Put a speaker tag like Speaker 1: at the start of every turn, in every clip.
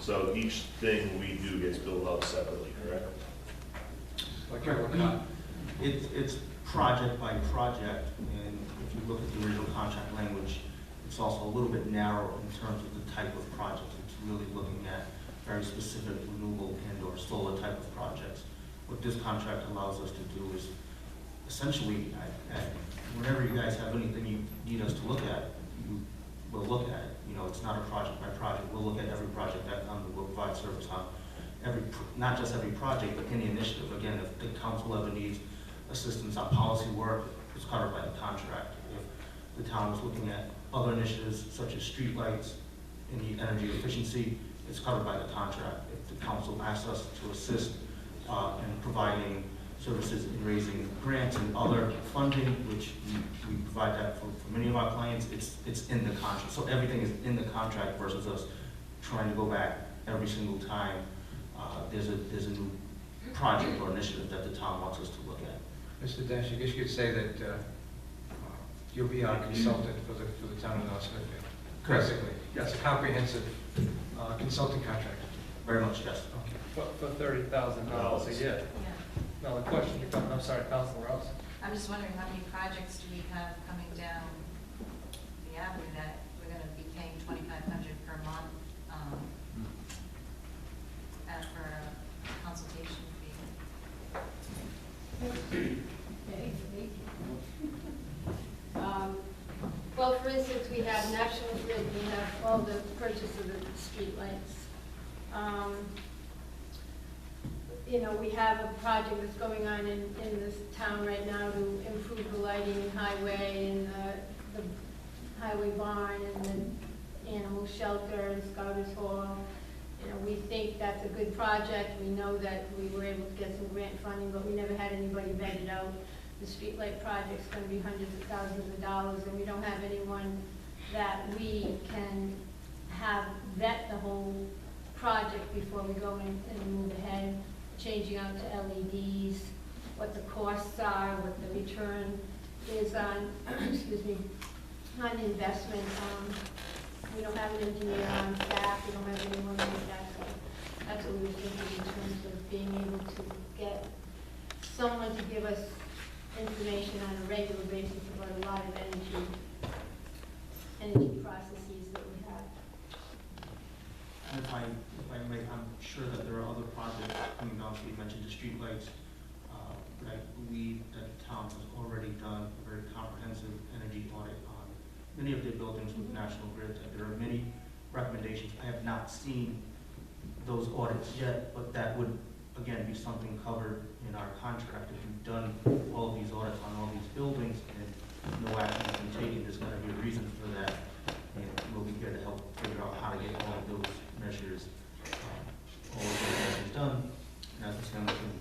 Speaker 1: So each thing we do gets billed out separately, correct?
Speaker 2: Correct. It's project by project, and if you look at the original contract language, it's also a little bit narrow in terms of the type of project. It's really looking at very specific renewable and or solar type of projects. What this contract allows us to do is essentially, whenever you guys have anything you need us to look at, we'll look at it. You know, it's not a project by project. We'll look at every project that comes, we'll provide service on not just every project, but any initiative. Again, if the council ever needs assistance on policy work, it's covered by the contract. If the town is looking at other initiatives such as streetlights, any energy efficiency, it's covered by the contract. If the council asks us to assist in providing services in raising grants and other funding, which we provide that for many of our clients, it's in the contract. So everything is in the contract versus us trying to go back every single time there's a new project or initiative that the town wants us to look at.
Speaker 3: Mr. Dash, I guess you could say that you'll be our consultant for the town of North Smithfield. Basically, yes, a comprehensive consulting contract.
Speaker 2: Very much, yes.
Speaker 3: Okay.
Speaker 4: For $30,000 a year.
Speaker 5: Yeah.
Speaker 4: Now the question becomes, I'm sorry, Councilor Rouse.
Speaker 5: I'm just wondering how many projects do we have coming down the avenue that we're going to be paying $2,500 per month for a consultation fee?
Speaker 6: Well, for instance, we have National Grid, we have all the purchase of the streetlights. You know, we have a project that's going on in this town right now to improve the lighting in Highway and the Highway Barn and the animal shelter and Scouters Hall. You know, we think that's a good project. We know that we were able to get some grant funding, but we never had anybody vet it out. The streetlight project's going to be hundreds of thousands of dollars, and we don't have anyone that we can have vet the whole project before we go in and move ahead, changing out to LEDs, what the costs are, what the return is on, excuse me, on investment. We don't have an engineer on staff, we don't have anyone like that, so that's what we were thinking in terms of being able to get someone to give us information on a regular basis about a lot of energy processes that we have.
Speaker 2: And if I may, I'm sure that there are other projects coming down, so you mentioned the streetlights, but I believe that the town has already done a very comprehensive energy audit on many of their buildings with National Grid. There are many recommendations. I have not seen those audits yet, but that would, again, be something covered in our contract. If you've done all of these audits on all these buildings and no action has been taken, there's going to be a reason for that, and we'll be here to help figure out how to get all of those measures, done. And as Ms. Hamilton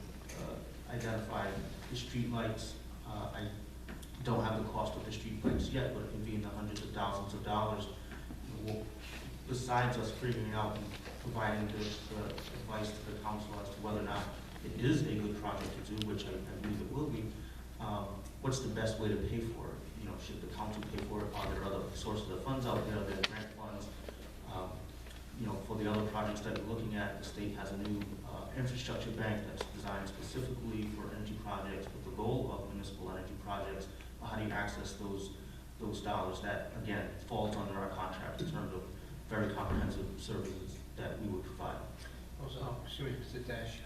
Speaker 2: identified, the street lights, I don't have the cost of the street lights yet, but it can be in the hundreds of thousands of dollars. Besides us figuring out and providing the advice to the council as to whether or not it is a good project to do, which I believe it will be, what's the best way to pay for it? You know, should the council pay for it? Are there other sources of funds out there? Are there grant funds? You know, for the other projects that we're looking at, the state has a new infrastructure bank that's designed specifically for energy projects with the goal of municipal energy projects. How do you access those dollars? That, again, falls under our contract in terms of very comprehensive services that we would provide.
Speaker 3: Also, excuse me, Mr. Dash,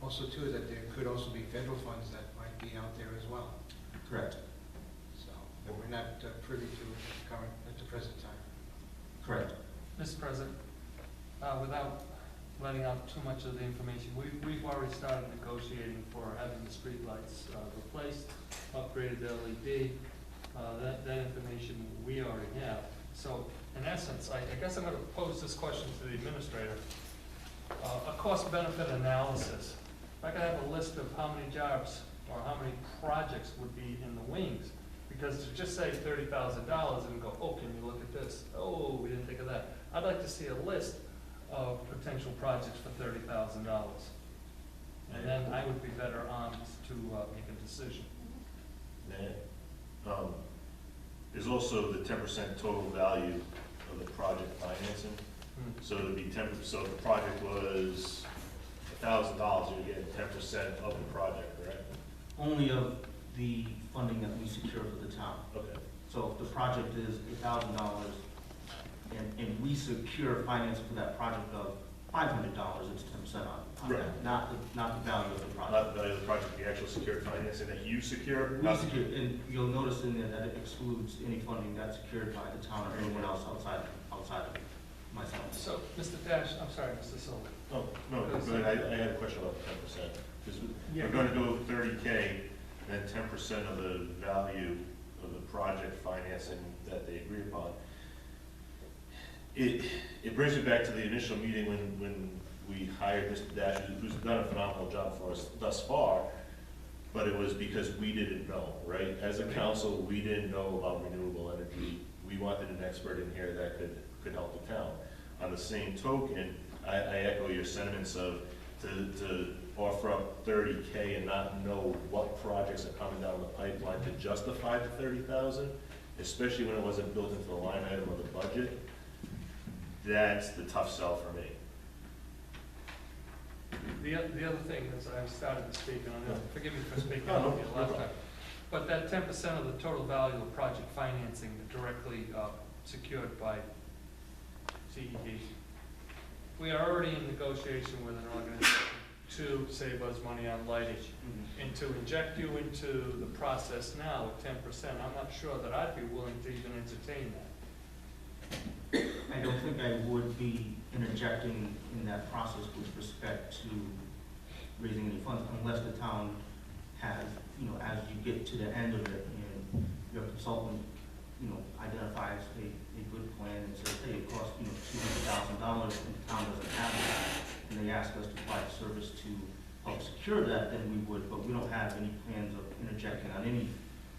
Speaker 3: also too, that there could also be federal funds that might be out there as well.
Speaker 2: Correct.
Speaker 3: So, that we're not privy to at the present time.
Speaker 2: Correct.
Speaker 4: Mr. President, without letting out too much of the information, we've already started negotiating for having the streetlights replaced, upgraded to LED. That information we already have. So, in essence, I guess I'm going to pose this question to the administrator. A cost-benefit analysis. If I could have a list of how many jobs or how many projects would be in the wings, because to just say $30,000 and go, oh, can you look at this? Oh, we didn't think of that. I'd like to see a list of potential projects for $30,000. And then I would be better armed to make a decision.
Speaker 1: There's also the 10% total value of the project financing. So it'd be so if the project was $1,000, you're getting 10% of the project, correct?
Speaker 2: Only of the funding that we secure for the town.
Speaker 1: Okay.
Speaker 2: So if the project is $1,000 and we secure financing for that project of $500, it's 10% on
Speaker 1: Right.
Speaker 2: that, not the value of the
Speaker 1: Not
Speaker 2: project.
Speaker 1: the value of the project, the actual secured financing that you secure?
Speaker 2: We secure, and you'll notice in there that it excludes any funding that's secured by the town or anyone else outside of myself.
Speaker 4: So, Mr. Dash, I'm sorry, Mr. Silver.
Speaker 1: Oh, no, but I had a question about the 10%. Because
Speaker 4: Yeah.
Speaker 1: we're going to go 30K, and 10% of the value of the project financing that they agree upon. It brings me back to the initial meeting when we hired Mr. Dash, who's done a phenomenal job for us thus far, but it was because we didn't know, right? As a council, we didn't know about renewable energy. We wanted an expert in here that could help the town. On the same token, I echo your sentiments of to offer up 30K and not know what projects are coming down the pipeline to justify the 30,000, especially when it wasn't built into the line item of the budget. That's the tough sell for me.
Speaker 4: The other thing is, I started to speak, and forgive me for speaking
Speaker 1: No, no,
Speaker 4: over you
Speaker 1: no
Speaker 4: last
Speaker 1: problem.
Speaker 4: time, but that 10% of the total value of project financing directly secured by CED, we are already in negotiation with an organization to save us money on lighting, and to inject you into the process now at 10%, I'm not sure that I'd be willing to even entertain that.
Speaker 2: I don't think I would be interjecting in that process with respect to raising any funds unless the town has, as you get to the end of it and your consultant, identifies a good plan and says, hey, it costs, $200,000 and the town doesn't have it, and they ask us to provide service to help secure that, then we would, but we don't have any plans of interjecting on any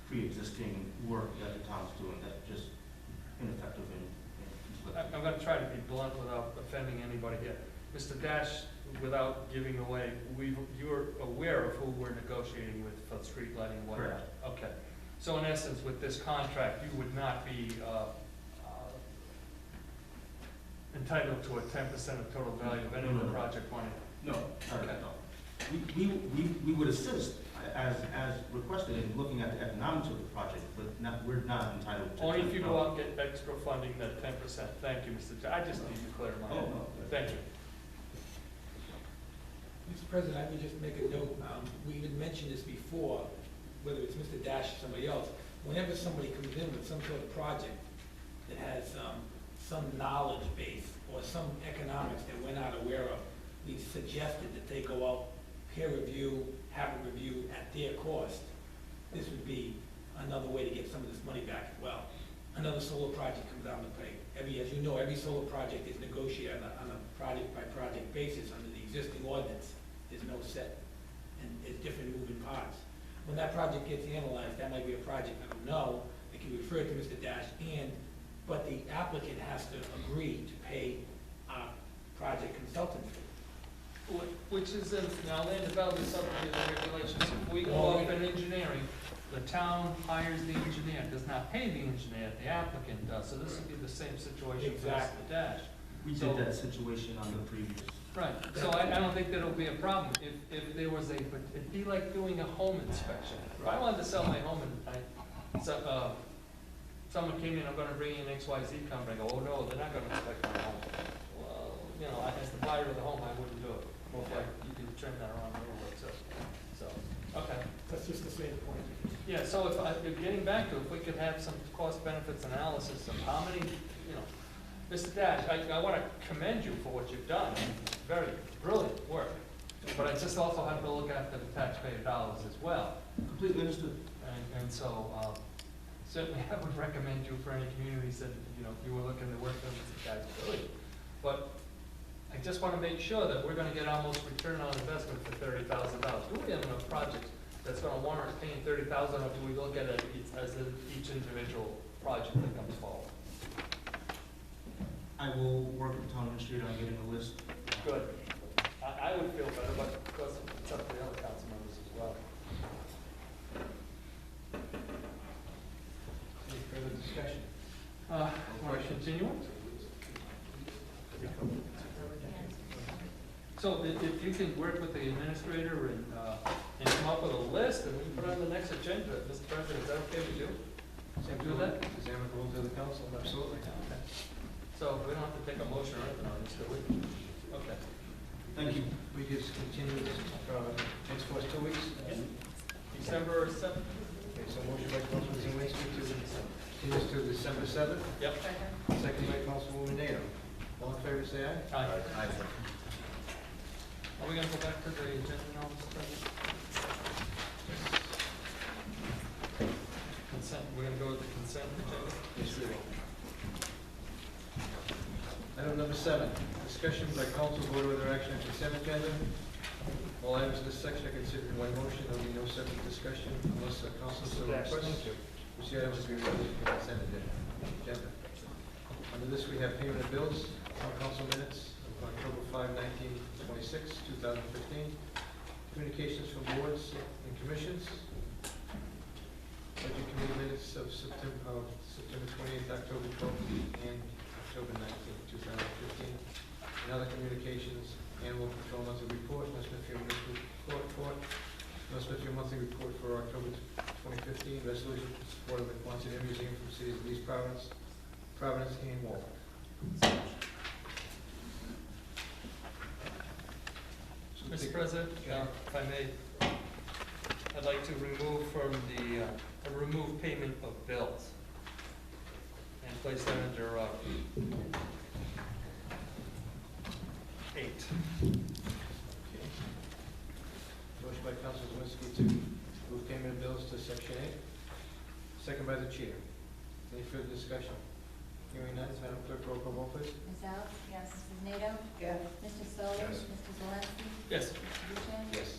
Speaker 2: pre-existing work that the town's doing. That's just ineffective and
Speaker 4: I'm going to try to be blunt without offending anybody here. Mr. Dash, without giving away, you're aware of who we're negotiating with for street lighting and whatnot?
Speaker 2: Correct.
Speaker 4: Okay. So in essence, with this contract, you would not be entitled to a 10% of total value of any of the project money?
Speaker 2: No,
Speaker 4: Okay.
Speaker 2: no. We would assist as requested in looking at the economics of the project, but we're not entitled to.
Speaker 4: Only if you go out and get extra funding, that 10%. Thank you, Mr. I just need to clear my head.
Speaker 2: Oh, no.
Speaker 4: Thank you.
Speaker 7: Mr. President, I would just make a note, we even mentioned this before, whether it's Mr. Dash or somebody else, whenever somebody comes in with some sort of project that has some knowledge base or some economics that we're not aware of, we've suggested that they go out, peer review, have a review at their cost. This would be another way to get some of this money back as well. Another solar project comes down the pike. As you know, every solar project is negotiated on a project-by-project basis under the existing ordinance. There's no set, and there's different moving parts. When that project gets analyzed, that might be a project, I don't know, it can be referred to Mr. Dash, but the applicant has to agree to pay our project consultant fee.
Speaker 4: Which is in, now land development subdivision regulations, if we go up in engineering, the town hires the engineer, does not pay the engineer, the applicant does, so this would be the same situation for Mr. Dash.
Speaker 2: We did that situation on the previous.
Speaker 4: Right, so I don't think that'll be a problem, if there was it'd be like doing a home inspection. If I wanted to sell my home and someone came in, I'm gonna bring in XYZ company, I go, oh no, they're not gonna inspect my home. Well, as the buyer of the home, I wouldn't do it. Okay, you can turn that around a little bit, so, okay.
Speaker 7: That's just to say the point.
Speaker 4: Yeah, so if getting back to, if we could have some cost benefits analysis of how many, Mr. Dash, I want to commend you for what you've done. Very brilliant work. But I just also have to look after the taxpayer dollars as well.
Speaker 2: Completely understood.
Speaker 4: And so, certainly I would recommend you for any communities that, if you were looking to work with Mr. Dash, brilliant. But I just want to make sure that we're going to get almost return on investment for $30,000. Do we have enough projects that's going to warrant paying $30,000, or do we look at it as each individual project that comes forward?
Speaker 2: I will work with the town administrator on getting a list.
Speaker 4: Good. I would feel better, but of course, it's up to the other council members as well.
Speaker 3: Any further discussion?
Speaker 4: Want to continue? So if you can work with the administrator and come up with a list, and we put it on the next agenda, Mr. President, is that okay with you?
Speaker 3: Same
Speaker 4: Do that?
Speaker 3: Is amicable to the council, absolutely.
Speaker 4: Okay. So we don't have to take a motion or anything on this, do we? Okay.
Speaker 2: Thank you.
Speaker 3: We just continue this, next for 2 weeks?
Speaker 4: December 7th?
Speaker 3: Okay, so motion by Councilman Zawinski to continue this to December 7th,
Speaker 4: Yep.
Speaker 3: second by Councilwoman Nato. All in favor, say aye.
Speaker 4: Aye.
Speaker 3: Aye.
Speaker 4: Are we gonna go back to the agenda now, Mr. President? Consent, we're gonna go with the consent agenda?
Speaker 3: Yes, we will. Item number 7, discussion by council vote whether action on consent agenda. All items in this section are considered in one motion. There will be no separate discussion unless the council so requests. Which items will be read as consent agenda. Under this, we have payment of bills, town council minutes of October 5, 1926, 2015. Communications from boards and commissions. Budget committee minutes of September 28th, October 12th, and October 19th, 2015. And other communications, animal control monthly report, North Smithfield monthly report, North Smithfield monthly report for October 2015, resolution in support of the Quonset Air Museum from cities of East Providence, and Walpole.
Speaker 4: Mr. President, if I may, I'd like to remove from the, remove payment of bills and place that under 8.
Speaker 3: Motion by Council Zawinski to move payment of bills to section 8, second by the chair. Any further discussion? Hearing none, Madam Clerk, roll call vote, please.
Speaker 5: Ms. Alves? Yes. Mrs. Nato?
Speaker 6: Yes.
Speaker 5: Mr. Solly?
Speaker 3: Yes.
Speaker 5: Mr. Zalinski?
Speaker 4: Yes,
Speaker 5: Mr. Boucher?
Speaker 3: Yes.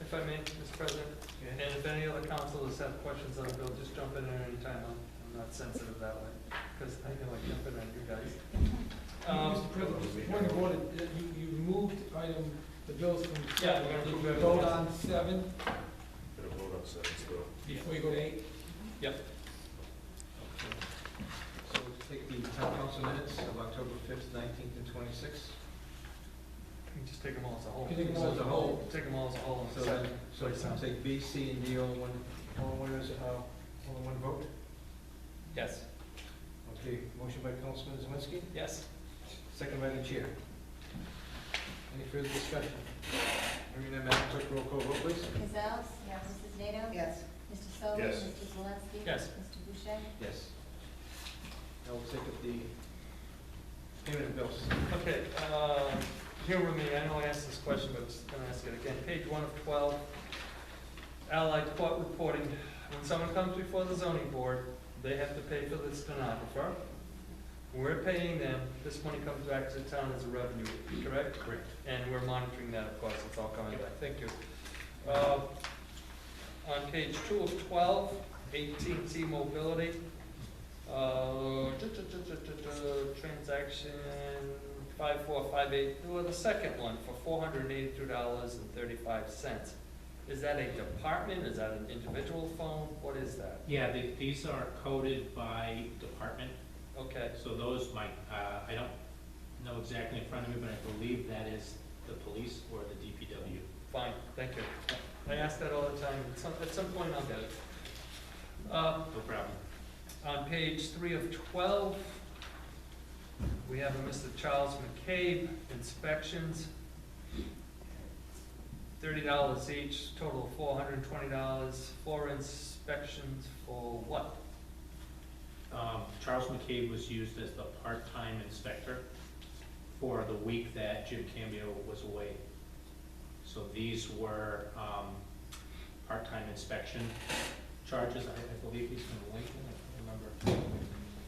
Speaker 4: if I may, Mr. President, and if any other councilors have questions on the bill, just jump in at any time. I'm not sensitive that way, because I know I jump in on you guys.
Speaker 7: Mr. President, point of order, you removed the bills from.
Speaker 4: Yeah, we're gonna
Speaker 7: Did
Speaker 4: move
Speaker 7: you
Speaker 4: everything.
Speaker 7: vote on 7
Speaker 1: Gonna vote on 7 still.
Speaker 7: before you go to 8?
Speaker 4: Yep.
Speaker 3: So we'll take the town council minutes of October 5th, 19th, and 26th.
Speaker 4: You can just take them all as a whole.
Speaker 7: You take them all as a whole.
Speaker 4: Take them all as a whole.
Speaker 3: So then, so take B, C, and D all in one vote?
Speaker 4: Yes.
Speaker 3: Okay, motion by Councilman Zawinski,
Speaker 4: Yes.
Speaker 3: second by the chair. Any further discussion? Hearing none, Madam Clerk, roll call vote, please.
Speaker 5: Ms. Alves? Yes. Mrs. Nato?
Speaker 6: Yes.
Speaker 5: Mr. Solly?
Speaker 1: Yes.
Speaker 5: Mr. Zalinski?
Speaker 4: Yes.
Speaker 5: Mr. Boucher?
Speaker 3: Yes. Now we'll take up the payment of bills.
Speaker 4: Okay, humor me, I know I asked this question, but I'm just gonna ask it again. Page 1 of 12, Allied Court reporting, when someone comes before the zoning board, they have to pay for the stenographer. We're paying them, this money comes back to the town as a revenue, correct?
Speaker 3: Correct.
Speaker 4: And we're monitoring that, of course, it's all coming back, thank you. On page 2 of 12, AT&T Mobility, transaction 5458, well, the second one for $482.35. Is that a department, is that an individual phone, what is that?
Speaker 8: Yeah, these are coded by department,
Speaker 4: Okay,
Speaker 8: so those might, I don't know exactly in front of me, but I believe that is the police or the DPW.
Speaker 4: fine, thank you. I ask that all the time, at some point I'll get it.
Speaker 8: No problem.
Speaker 4: On page 3 of 12, we have a Mr. Charles McCabe, inspections, $30 each, total of $420, 4 inspections for what?
Speaker 8: Charles McCabe was used as the part-time inspector for the week that Jim Cambio was away. So these were part-time inspection charges. I believe he's from Lincoln, I don't remember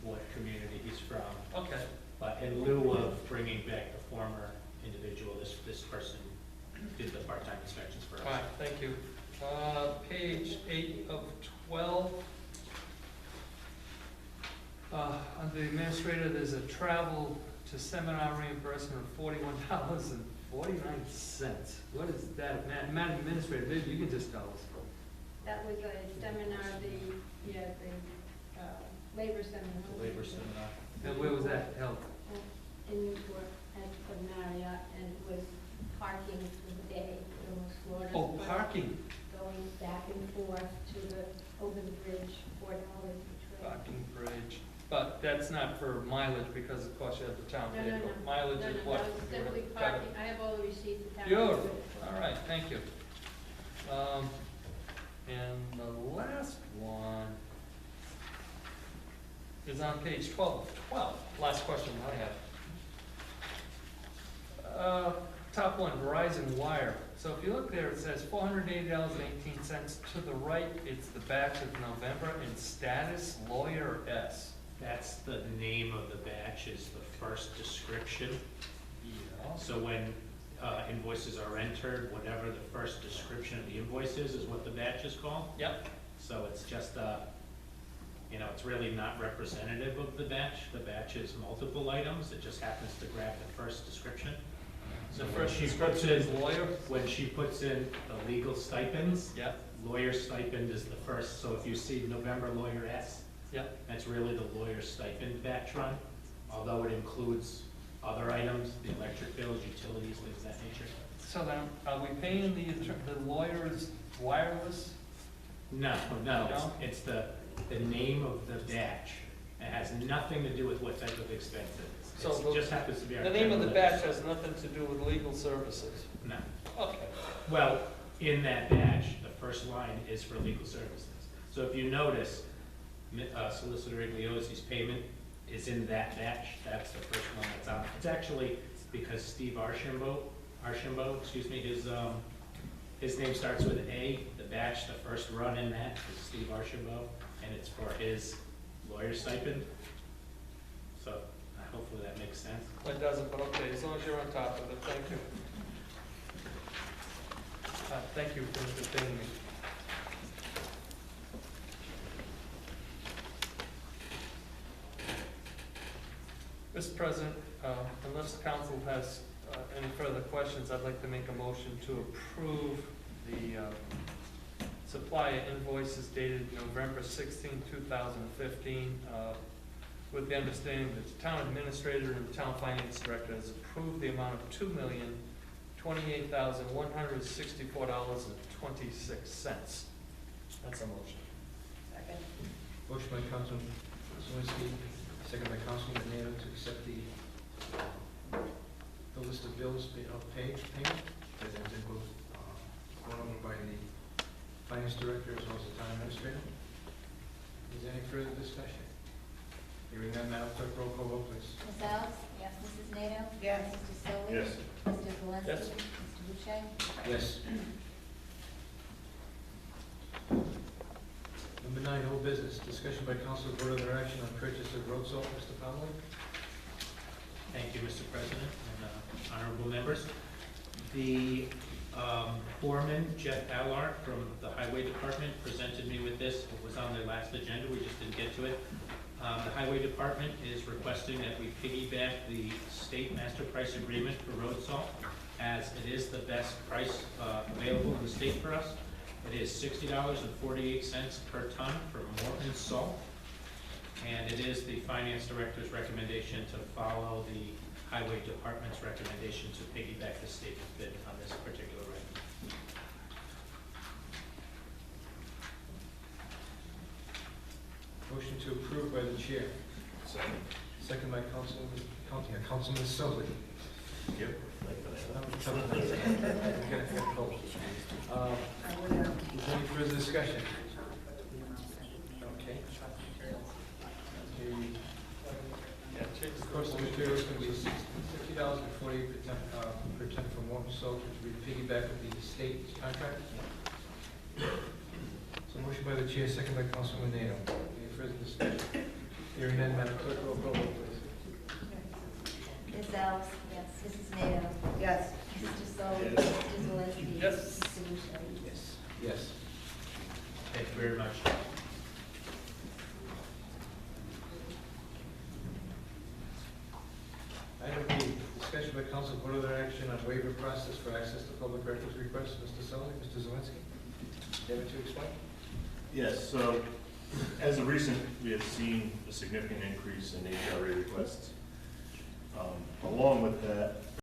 Speaker 8: what community he's from.
Speaker 4: Okay,
Speaker 8: But in lieu of bringing back the former individual, this person did the part-time inspections for us.
Speaker 4: all right, thank you. Page 8 of 12. Under the administrator, there's a travel to seminar reimbursement of $41.49. What is that? Madam Administrator, maybe you can just tell us.
Speaker 6: That was a seminar, the labor seminar.
Speaker 8: The labor seminar.
Speaker 4: And where was that held?
Speaker 6: In Newport at the Marriott, and
Speaker 4: not for mileage because of course you have the town
Speaker 6: No, no,
Speaker 4: vehicle.
Speaker 6: no.
Speaker 4: Mileage
Speaker 6: No,
Speaker 4: is
Speaker 6: no,
Speaker 4: what?
Speaker 6: that was simply
Speaker 4: Got it.
Speaker 6: parking. I have all the receipts attached.
Speaker 4: Beautiful, all right, thank you. And the last one is on page 12. Last question I have. Top one, Verizon Wire. So if you look there, it says $480.18. To the right, it's the batch of November and status lawyer S.
Speaker 8: That's the name of the batch, is the first description.
Speaker 4: Yeah.
Speaker 8: So when invoices are entered, whatever the first description of the invoice is what the batch is called.
Speaker 4: Yep.
Speaker 8: So it's just, it's really not representative of the batch. The batch is multiple items. It just happens to grab the first description. So
Speaker 4: The
Speaker 8: when
Speaker 4: first
Speaker 8: she puts
Speaker 4: description is
Speaker 8: in,
Speaker 4: lawyer?
Speaker 8: when she puts in the legal stipends,
Speaker 4: Yep,
Speaker 8: lawyer stipend is the first. So if you see November lawyer S,
Speaker 4: yep.
Speaker 8: that's really the lawyer stipend batch run, although it includes other items, the electric bills, utilities, things of that nature.
Speaker 4: So then, are we paying the lawyers wireless?
Speaker 8: No,
Speaker 4: No?
Speaker 8: it's the name of the batch. It has nothing to do with what type of expense it is.
Speaker 4: So
Speaker 8: It just happens to be our.
Speaker 4: The name of the
Speaker 8: general
Speaker 4: batch has nothing to do with legal services.
Speaker 8: No.
Speaker 4: Okay.
Speaker 8: Well, in that batch, the first line is for legal services. So if you notice, Solicitor Igliozzi's payment is in that batch. That's the first one that's on. It's actually because Steve Archambault, his name starts with A. The batch, the first run in that is Steve Archambault, and it's for his lawyer stipend. So hopefully that makes sense.
Speaker 4: It doesn't, but okay, as long as you're on top of it, thank you. Thank you for entertaining me. Mr. President, unless the council has any further questions, I'd like to make a motion to approve the supplier invoices dated November 16, 2015, with the understanding that the town administrator and the town finance director has approved the amount of $2,028,164.26. That's a motion.
Speaker 5: Second.
Speaker 3: Motion by Councilman Zawinski, second by Councilman Nato to accept the list of bills payment, as has been both gone over by the finance director as well as the town administrator. Is there any further discussion? Hearing none, Madam Clerk, roll call vote, please.
Speaker 5: Ms. Alves? Yes. Mrs. Nato?
Speaker 6: Yes.
Speaker 5: Mr. Solly?
Speaker 1: Yes.
Speaker 5: Mr. Valensky?
Speaker 4: Yes.
Speaker 5: Mr. Boucher?
Speaker 3: Yes. Number 9, whole business. Discussion by council, vote of their action on purchase of road salt. Mr. Conley?
Speaker 8: Thank you, Mr. President and honorable members. The foreman, Jeff Allard from the Highway Department, presented me with this. It was on their last agenda, we just didn't get to it. The Highway Department is requesting that we piggyback the state master price agreement for road salt, as it is the best price available in the state for us. It is $60.48 per ton for Morton salt. And it is the finance director's recommendation to follow the highway department's recommendation to piggyback the state bid on this particular item.
Speaker 3: Motion to approve by the chair.
Speaker 1: Second.
Speaker 3: Second by Councilman Sully.
Speaker 1: Yep.
Speaker 3: Is there any further discussion? Okay. The cost of materials is going to be $60.48 per ton for Morton salt, which will be piggyback with the state contract. So motion by the chair, second by Councilman Nato. Any further discussion? Hearing none, Madam Clerk, roll call vote, please.
Speaker 5: Ms. Alves? Yes. Mrs. Nato? Yes. Mr. Solly?
Speaker 1: Yes.
Speaker 5: Mr. Valensky?
Speaker 4: Yes.
Speaker 5: Mr. Boucher?
Speaker 3: Yes. Yes.
Speaker 8: Thank you very much.
Speaker 3: Item B, discussion by council, vote of their action on waiver process for access to public records requests. Mr. Sully, Mr. Zawinski, you have it to explain?
Speaker 1: Yes, so as of recent, we have seen a significant increase in HRA requests. Along with that,